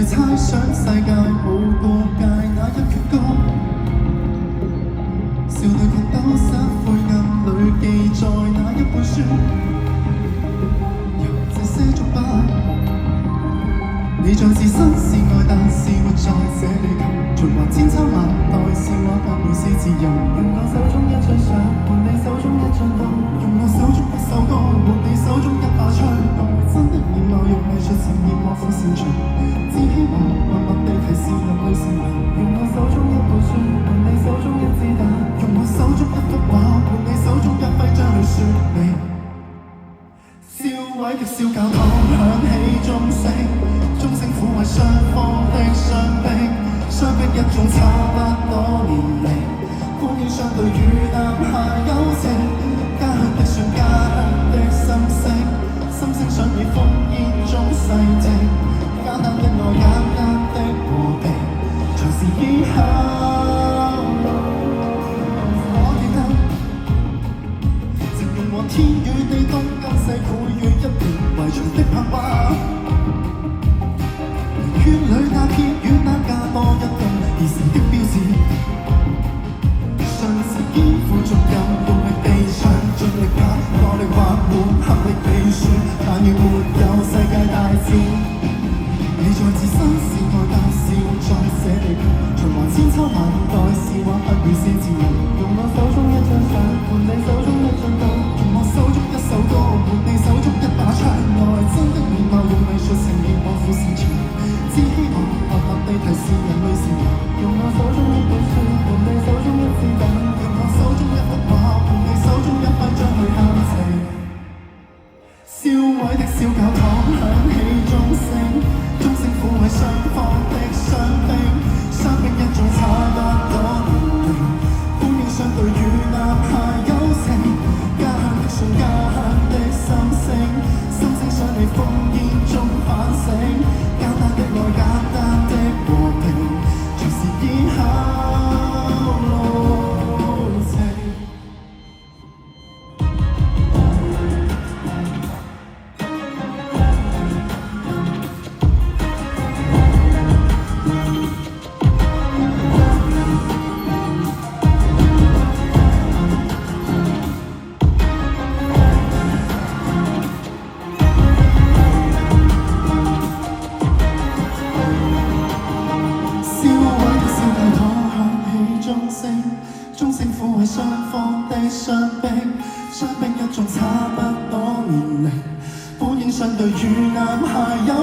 猜想世界無國界那一闕歌，少女裙兜失灰暗裏記載那一本書，由這些作品，你在自身是愛，但是活在這地球，循環千秋萬代，笑話不會是自由。用我手中一張相，換你手中一張刀；用我手中一首歌，換你手中一把槍。愛真的面貌，用藝術呈現莫負擅長。只希望默默地提示人類善良。用我手中一本書，換你手中一支彈；用我手中一幅畫，換你手中一徽章去說明。燒毀的小教堂響起鐘聲，鐘聲撫慰雙方的傷兵，傷兵一眾差不多年齡，歡迎相對與男孩友情，家鄉的信，家鄉的心聲，心聲想以烽煙中細靜。簡單的愛，簡單的和平，隨時以後我記得，情容和天與地東跟西繪於一片圍牆的盼望，圓圈裏那片與那加多一頓兒時的標誌，順時肩負重任，用力地唱，盡力拍，落力畫滿，合力地算，但願沒有世界大戰。你在自身是愛，但是活在這地球，循環千秋萬代，是話不會是自由。用我手中一張相，換你手中一張刀；用我手中一首歌，換你手中一把槍。愛真的面貌，用藝術呈現莫負擅長。只希望默默地提示人類善良。用我手中一本書，換你手中一支彈；用我手中一幅畫，換你手中一徽章去喊情。燒毀的小教堂響起鐘聲，鐘聲撫慰雙方的傷兵，傷兵一眾差不多年齡，歡迎相對與男孩友情，家鄉的信，家鄉的心聲，心聲想你烽煙中反省，簡單的愛，簡單的和平，隨時以後路程。鐘聲撫慰雙方的傷兵，傷兵一眾差不多年齡，歡迎相對與男孩友